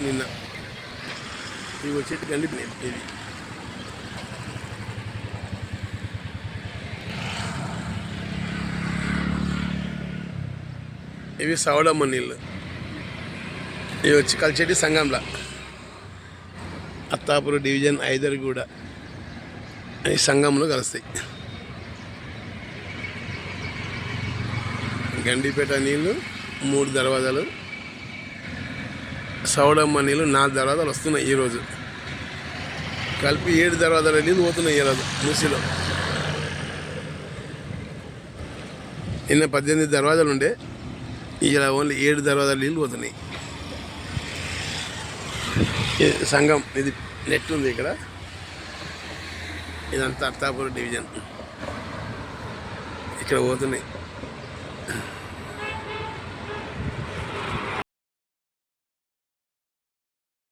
నిన్న ఇవి వచ్చేటి కండి ఇది ఇవి సవడమ్మ నీళ్ళు. ఇవి వచ్చి కలిసేటి సంగంలో అత్తాపూర్ డివిజన్ ఐదర్గూడ ఈ సంఘంలో కలుస్తాయి. గండిపేట నీళ్ళు 3 దర్వాజాలు, సవడమ్మ నీళ్ళు 4 దర్వాజాలు వస్తున్నాయి. ఈరోజు కలిపి 7 దర్వాజాల నీళ్ళు పోతున్నాయి. ఈరోజు మూసిలో నిన్న 18 దర్వాజాలు ఉండే, ఇలా ఓన్లీ 7 దర్వాజాల నీళ్ళు పోతున్నాయి. సంఘం ఇది నెట్ ఉంది ఇక్కడ. ఇదంతా అత్తాపూర్ డివిజన్ ఇక్కడ పోతున్నాయి.